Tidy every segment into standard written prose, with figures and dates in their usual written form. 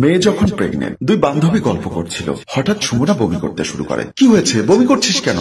মেয়ে যখন প্রেগনেন্ট, দুই বান্ধবী গল্প করছিল। হঠাৎ সুমনা বমি করতে শুরু করে। কি হয়েছে, বমি করছিস কেন?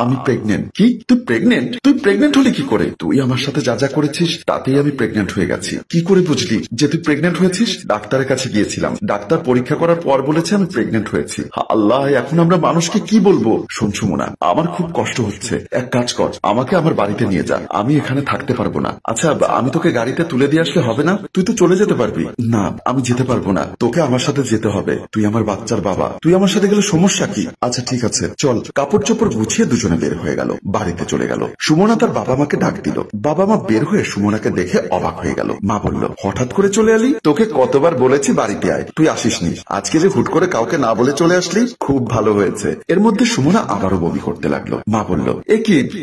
আমি প্রেগনেন্ট। কি, তুই প্রেগনেন্ট? তুই প্রেগনেন্ট হলি কি করে? তুই আমার সাথে যা যা করেছিস তাতেই আমি প্রেগনেন্ট হয়ে গেছি। কি করে বুঝলি যে তুই প্রেগনেন্ট হয়েছিস? ডাক্তারের কাছে গিয়েছিলাম, ডাক্তার পরীক্ষা করার পর বলেছে আমি প্রেগনেন্ট হয়েছি। আল্লাহ, এখন আমরা মানুষকে কি বলবো? শোন সুমনা, আমার খুব কষ্ট হচ্ছে, এক কাজ কর, আমাকে আমার বাড়িতে নিয়ে যা, আমি এখানে থাকতে পারবো না। আচ্ছা, আমি তোকে গাড়িতে তুলে দিয়ে আসলে হবে না? তুই তো চলে যেতে পারবি। না, আমি যেতে পারবো না, তোকে আমার সাথে যেতে হবে। তুই আমার বাচ্চার বাবা, তুই আমার সাথে গেলে সমস্যা কি? আচ্ছা ঠিক আছে চল। কাপড় চোপড় গুছিয়ে দুজনে বের হয়ে গেল, বাড়িতে চলে গেল। সুমনা তার বাবা মাকে ডাক দিল। বাবা মা বের হয়ে সুমনাকে দেখে অবাক হয়ে গেল। মা বলল, হঠাৎ করে চলে এলি? তোকে কতবার বলেছি বাড়িতে আয়, তুই আসিসনি। আজকে যে হুট করে কাউকে না বলে চলে আসলি, খুব ভালো হয়েছে। এর মধ্যে সুমনা আবারও বমি করতে লাগলো। মা বলল, এ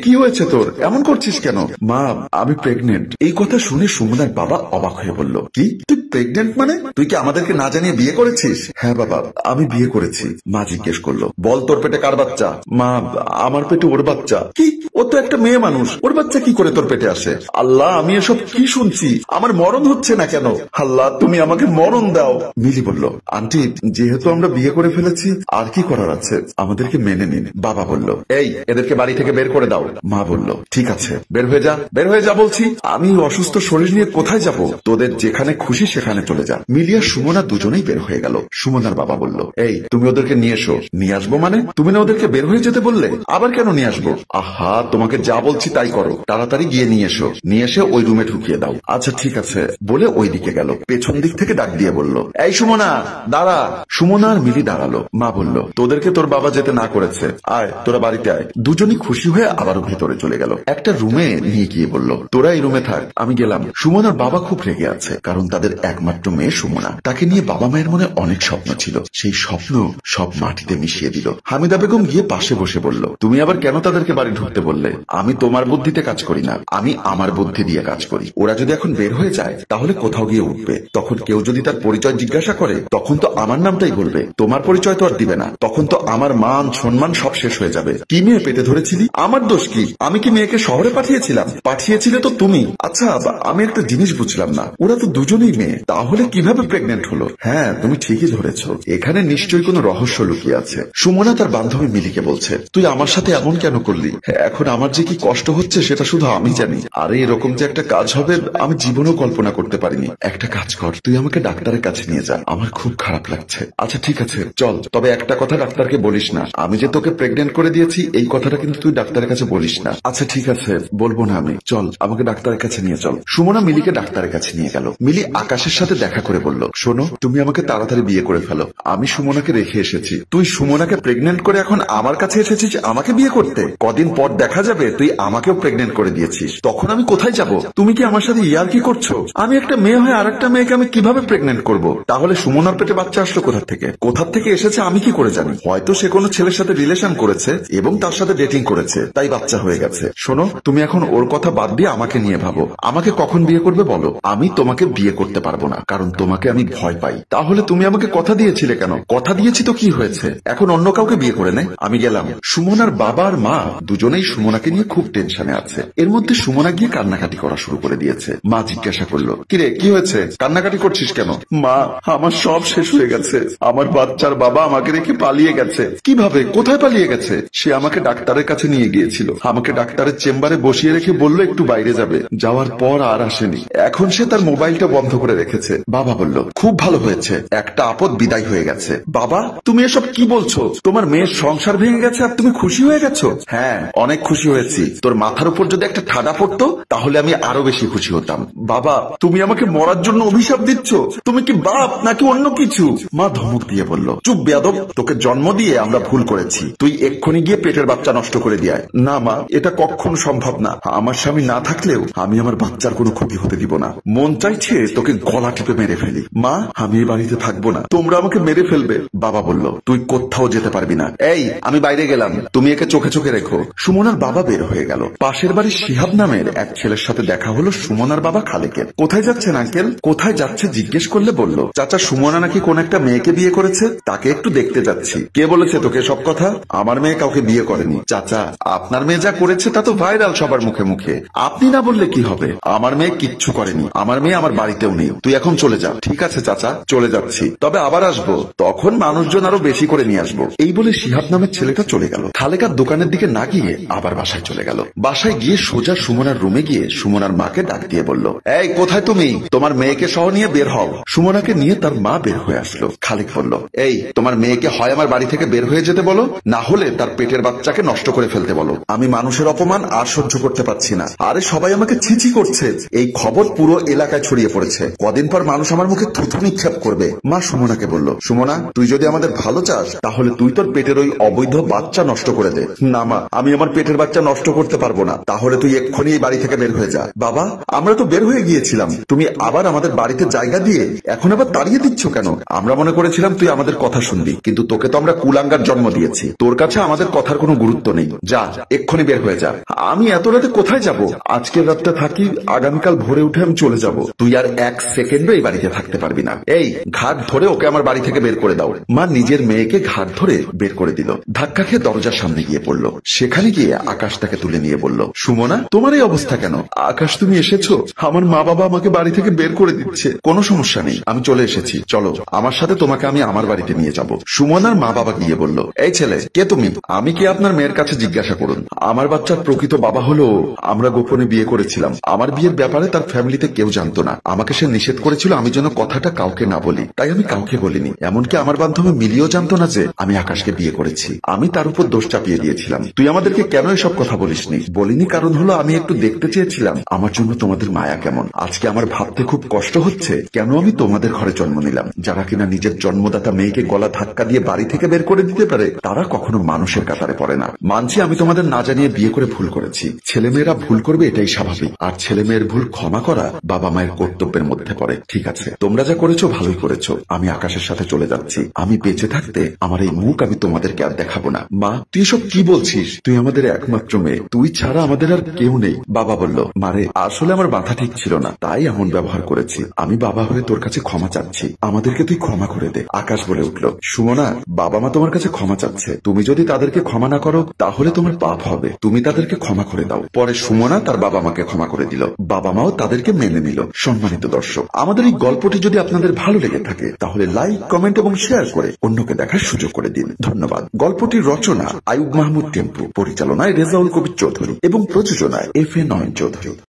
কি হয়েছে তোর, এমন করছিস কেন? মা, আমি প্রেগনেন্ট। এই কথা শুনে সুমনার বাবা অবাক হয়ে বলল, কি, তুই প্রেগনেন্ট মানে? তুই কি আমাদেরকে না জানিয়ে বিয়ে করেছিস? হ্যাঁ বাবা, আমি বিয়ে করেছি। মা জিজ্ঞেস করলো, বল তোর পেটে কার বাচ্চা? মা, আমার পেটে ওর বাচ্চা। কি, ও তো একটা মেয়ে মানুষ, ওর বাচ্চা কি করে তোর পেটে আসে? আল্লাহ, আমি এসব কি শুনছি? আমার মরণ হচ্ছে না কেন? আল্লাহ, তুমি আমাকে মরণ দাও। মিলি বলল, আন্টি, যেহেতু আমরা বিয়ে করে ফেলেছি, আর কি করার আছে, আমাদেরকে মেনে নিন। বাবা বলল, এই, এদেরকে বাড়ি থেকে বের করে দাও। মা বলল, ঠিক আছে, বের হয়ে যা, বের হয়ে যা বলছি। আমি অসুস্থ শরীর নিয়ে কোথায় যাব? তোদের যেখানে খুশি সেখানে চলে যা। মিলিয়া সুমনা দুজনেই বের হয়ে গেল। সুমনার বাবা বলল, এই, তুমি ওদেরকে নিয়ে এসো। নিয়ে আসবো মানে? তুমি না ওদেরকে বের হয়ে যেতে বললে, আবার কেন নিয়ে আসবো? আহা, তোমাকে যা বলছি তাই করো, তাড়াতাড়ি গিয়ে নিয়ে এসো, নিয়ে এসে ওই রুমে ঢুকিয়ে দাও। আচ্ছা ঠিক আছে বলে ওই দিকে গেল। পেছন দিক থেকে ডাক দিয়ে বলল, এই সুমনা, দাঁড়া। সুমনা আর মিলি দাঁড়ালো। মা বলল, তোদেরকে তোর বাবা যেতে না করেছে, আয়, তোরা বাড়িতে আয়। দুজনই খুশি হয়ে আবারও ভেতরে চলে গেল। একটা রুমে নিয়ে গিয়ে বলল, তোরা এই রুমে থাক, আমি গেলাম। সুমনার বাবা খুব রেগে আছে, কারণ তাদের একমাত্র মেয়ে সুমনা। তাকে নিয়ে বাবা মায়ের মনে অনেক স্বপ্ন ছিল, সেই স্বপ্ন সব মাটিতে মিশিয়ে দিল। হামিদা বেগম গিয়ে পাশে বসে বলল, তুমি আবার কেন তাদেরকে বাড়ি ঢুকতে বললে? আমি তোমার বুদ্ধিতে কাজ করি না, আমি আমার বুদ্ধি দিয়ে কাজ করি। ওরা যদি এখন বের হয়ে যায় তাহলে কোথাও গিয়ে উঠবে, তখন কেউ যদি তার পরিচয় জিজ্ঞাসা করে তখন তো আমার নামটাই বলবে, তোমার পরিচয় তো আর দিবে না। তখন তো আমার মান সম্মান সব শেষ হয়ে যাবে। কি মেয়ে পেটে ধরেছিলি? আমার দোষ কি? আমি কি মেয়েকে শহরে পাঠিয়েছিলাম? পাঠিয়েছিলে তো তুমি। আচ্ছা, আমি একটা জিনিস বুঝলাম না, ওরা তো দুজনেই মেয়ে, তাহলে কিভাবে প্রেগনেন্ট হলো? হ্যাঁ, তুমি ঠিকই ধরেছ, এখানে নিশ্চয়ই কোনো রহস্য লুকিয়ে আছে। সুমনা তার বান্ধবী মিলিকে বলছে, তুই আমার সাথে এমন কেন করলি? এখন আমার যে কি কষ্ট হচ্ছে সেটা শুধু আমি জানি। আরে এরকম যে একটা কাজ হবে আমি জীবনেও কল্পনা করতে পারিনি। একটা কাজ কর, তুই আমাকে ডাক্তারের কাছে নিয়ে যা, আমার খুব খারাপ লাগছে। আচ্ছা ঠিক আছে চল, তবে একটা কথা ডাক্তারকে বলিস না, আমি যে তোকে প্রেগনেন্ট করে দিয়েছি এই কথাটা কিন্তু তুই ডাক্তারের কাছে বলিস না। আচ্ছা ঠিক আছে, বলবো না আমি। চল, আমাকে ডাক্তারের কাছে নিয়ে চল। সুমনা মিলিকে ডাক্তারের কাছে নিয়ে গেল। মিলি আকাশের সাথে দেখা করে বলল, শোনো, তুমি আমাকে তাড়াতাড়ি বিয়ে করে ফেলো, আমি সুমনাকে রেখে এসেছি। তুই সুমনাকে প্রেগনেন্ট করে এখন আমার কাছে এসেছিস আমাকে বিয়ে করতে? কদিন পর দেখা যাবে তুই আমাকেও প্রেগনেন্ট করে দিয়েছিস, তখন আমি কোথায় যাব? তুমি কি আমার সাথে ইয়ার কি করছো? আমি একটা মেয়ে হয়ে আর একটা মেয়েকে আমি কিভাবে প্রেগনেন্ট করব? তাহলে সুমনার পেটে বাচ্চা আসলো কোথা থেকে এসেছে আমি কি করে জানি? হয়তো সে কোনো ছেলের সাথে রিলেশন করেছে এবং তার সাথে ডেটিং করেছে, তাই বাচ্চা হয়ে গেছে। শোনো, তুমি এখন ওর কথা বাদ দিয়ে আমাকে নিয়ে ভাবো, আমাকে কখন বিয়ে করবে বলো? আমি তোমাকে বিয়ে করতে পারবো না, কারণ তোমাকে আমি ভয় পাই। তাহলে তুমি আমাকে কথা দিয়েছিলে কেন? কথা দিয়েছি তো কি হয়েছে, এখন অন্য কাউকে বিয়ে করে নে। আমি গেলাম। সুমনার বাবা আর মা দুজনেই সুমনাকে নিয়ে খুব টেনশনে আছে। এর মধ্যে সুমনা গিয়ে কান্নাকাটি করা শুরু করে দিয়েছে। মা জিজ্ঞাসা করলো, কিরে কি হয়েছে, কান্নাকাটি করছিস কেন? মা, আমার সব শেষ হয়ে গেছে, আমার বাচ্চার বাবা আমাকে রেখে পালিয়ে গেছে। কিভাবে, কোথায় পালিয়ে গেছে? সে আমাকে ডাক্তারের কাছে নিয়ে গিয়েছিল, আমাকে ডাক্তারের চেম্বারে বসিয়ে রেখে বললো একটু বাইরে যাবে, যাওয়ার পর আর আসেনি। এখন সে তার মোবাইলটা বন্ধ করে রেখেছে। বাবা বলল, খুব ভালো হয়েছে, একটা আপদ বিদায় হয়ে গেছে। বাবা, তুমি এসব কি বলছো? তোমার মেয়ের সংসার ভেঙে গেছে আর তুমি খুশি হয়ে গেছো? হ্যাঁ, অনেক খুশি হয়েছি। তোর মাথার উপর যদি একটা ঠাডা পড়তো তাহলে আমি আরো বেশি খুশি হতাম। বাবা, তুমি আমাকে মরার জন্য অভিশাপ দিচ্ছ? তুমি কি বাপ নাকি অন্য কিছু? মা ধমক দিয়ে বলল, চুপ বেয়াদব, তোকে জন্ম দিয়ে আমরা ভুল করেছি, তুই এক্ষুনি গিয়ে পেটের বাচ্চা নষ্ট করে দিয়ে আয়। না মা, এটা কখনো সম্ভব না, আমার স্বামী না থাকলেও আমি আমার বাচ্চার কোনো ক্ষতি হতে দিব না। মন চাইছে তোকে গলা টিপে মেরে ফেলি। মা, আমি এই বাড়িতে থাকবো না, তোমরা আমাকে মেরে ফেলবে। বাবা বলল, তুই কোথাও যেতে পারবি না। এই, আমি বাইরে গেলাম, তুমি একে চোখে চোখে রেখো। সুমনার বাবা বের হয়ে গেল। পাশের বাড়ির শিহাব নামের এক ছেলের সাথে দেখা হলো সুমনার বাবা খালেকের। কোথায় যাচ্ছেন আঙ্কেল? কোথায় যাচ্ছে জিজ্ঞেস করলে বলল, চাচা, সুমনা নাকি কোন একটা মেয়েকে বিয়ে করেছে, তাকে একটু দেখতে যাচ্ছি। কে বলেছে তোকে সব কথা? আমার মেয়ে কাউকে বিয়ে করেনি। চাচা, আপনার মেয়ে যা করেছে তা তো ভাইরাল সবার মুখে মুখে, আপনি না বললে কি হবে? আমার মেয়ে কিচ্ছু করেনি, আমার মেয়ে আমার বাড়িতেও নেই, তুই এখন চলে যা। ঠিক আছে চাচা, চলে যাচ্ছি, তবে আবার আসবো, তখন মানুষজন আরো বেশি করে নিয়ে আসবো। এই বলে শিহাব নামের ছেলেটা চলে গেল। খালেকার দোকানের দিকে না গিয়ে আবার বাসায় চলে গেল। বাসায় গিয়ে সোজা সুমনার রুমে গিয়ে সুমনার মাকে ডাক দিয়ে বলল, এই কোথায় তুমি? তোমার মেয়েকে সহ নিয়ে বের হও। সুমনাকে নিয়ে তার মা বের হয়ে আসলো। খালেক বলল, এই তোমার মেয়েকে হয় আমার বাড়ি থেকে বের হয়ে যেতে বলো, না হলে তার পেটের বাচ্চাকে নষ্ট করে ফেলতে বলো। আমি মানুষের অপমান আর সহ্য করতে পারছি না। আরে সবাই আমাকে ছিছি করছে, এই খবর পুরো এলাকায় ছড়িয়ে পড়েছে। কদিন পর মানুষ আমার মুখে থুথু নিক্ষেপ করবে। মা সুমনাকে বলল, সুমনা তুই যদি আমাদের ভালো চাস তাহলে তুই তোর পেটের ওই অবৈধ বাচ্চা নষ্ট করে দে। না মা, আমি আমার পেটের বাচ্চা নষ্ট করতে পারবো না। তাহলে তুই এক্ষুনি এই বাড়ি থেকে বের হয়ে যা। বাবা, আমরা তো বের হয়ে গিয়েছিলাম, তুমি আবার আমাদের বাড়িতে জায়গা দিয়ে এখন আবার তাড়িয়ে দিচ্ছ কেন? আমরা মনে করেছিলাম তুই আমাদের কথা শুনবি, কিন্তু তোকে তো আমরা কুলাঙ্গার জন্ম দিয়েছি। তোর কাছে আমাদের কথার কোনো গুরুত্ব নেই। যা, এক্ষুনি বের হয়ে যা। আমি এত রাতে কোথায় যাব? আজকের রাতটা থাকি, আগামীকাল ভোরে উঠে আমি চলে যাব। তুই আর এক সেকেন্ডও এই বাড়িতে থাকতে পারবি না। এই ঘাট ধরে ওকে আমার বাড়ি থেকে বের করে দাও। মা নিজের মেয়েকে ঘাট ধরে বের করে দিল। ধাক্কা খেয়ে দরজার সামনে গিয়ে পড়লো। সেখানে গিয়ে আকাশ তাকে তুলে নিয়ে বলল, সুমনা তোমার এই অবস্থা কেন? আকাশ তুমি এসেছো? আমার মা বাবা আমাকে বাড়ি থেকে বের করে দিচ্ছে। কোনো সমস্যা নেই, আমি চলে এসেছি, চলো আমার সাথে, তোমাকে আমি আমার বাড়িতে নিয়ে যাব। সুমনার মা বাবা গিয়ে বলল, এই ছেলে কে তুমি? আমি কি আপনার মেয়ের কাছে জিজ্ঞাসা করুন। আমার বাচ্চার প্রকৃত বাবা হলো, আমরা গোপনে বিয়ে করেছিলাম। আমার বিয়ের ব্যাপারে তার ফ্যামিলিতে কেউ জানতো না। আমাকে সে নিষেধ করেছিল আমি যেন কথাটা কাউকে না বলি, তাই আমি কাউকে বলিনি। এমনকি আমার বান্ধবী মিলিও জানতো না যে আমি আকাশকে বিয়ে করেছি। আমি তার উপর দোষ চাপিয়ে দিয়েছিলাম। তুই আমাদেরকে কেন এসব কথা বলিসনি? বলিনি কারণ হলো আমি একটু দেখতে চেয়েছিলাম আমার জন্য তোমাদের মায়া কেমন। আজকে আমার ভাবতে খুব কষ্ট হচ্ছে কেন আমি তোমাদের ঘরে জন্ম নিলাম। যারা কিনা নিজের জন্মদাতা মেয়েকে গলা ধাক্কা দিয়ে বাড়ি থেকে বের করে দিতে পারে, তারা কখনো মানুষের কাতারে পড়ে না। মানছি আমি তোমাদের না জানিয়ে বিয়ে করে ভুল করেছি। ছেলেমেয়েরা ভুল করবে, এটাই স্বাভাবিক। আর ছেলে মেয়ের ভুল ক্ষমা করা বাবা মায়ের কর্তব্যের মধ্যে পড়ে। ঠিক আছে, তোমরা যা করেছো ভালোই করেছো। আমি আকাশের সাথে চলে যাচ্ছি। আমি বেঁচে থাকতে আমার এই মুখ আমি তোমাদেরকে আর দেখাবো না। মা তুই সব কি বলছিস? তুই আমাদের একমাত্র মেয়ে, তুই ছাড়া আমাদের আর কেউ নেই। বাবা বলল, মারে আসলে আমার মাথা ঠিক ছিল না, তাই এমন ব্যবহার করেছি। আমি বাবা হয়ে তোর কাছে ক্ষমা চাচ্ছি, আমাদেরকে তুই ক্ষমা করে দে। আকাশ বলে উঠল, সুমনা বাবা মা তোমার কাছে ক্ষমা চাচ্ছে। তুমি যদি তাদেরকে ক্ষমা না করো তাহলে তোমার পাপ হবে। তুমি তাদেরকে ক্ষমা করে দাও। পরে সুমনা তার বাবা মাকে ক্ষমা করে দিল। বাবা মাও তাদেরকে মেনে নিল। সম্মানিত দর্শক, আমাদের এই গল্পটি যদি আপনাদের ভালো লেগে থাকে তাহলে লাইক, কমেন্ট এবং শেয়ার করে অন্যকে দেখার সুযোগ করে দিন। ধন্যবাদ। গল্পটির রচনা আইয়ুব মাহমুদ টেম্পু, পরিচালনায় রেজাউল কবির চৌধুরী এবং প্রযোজনায় FA নয়ন চৌধুরী।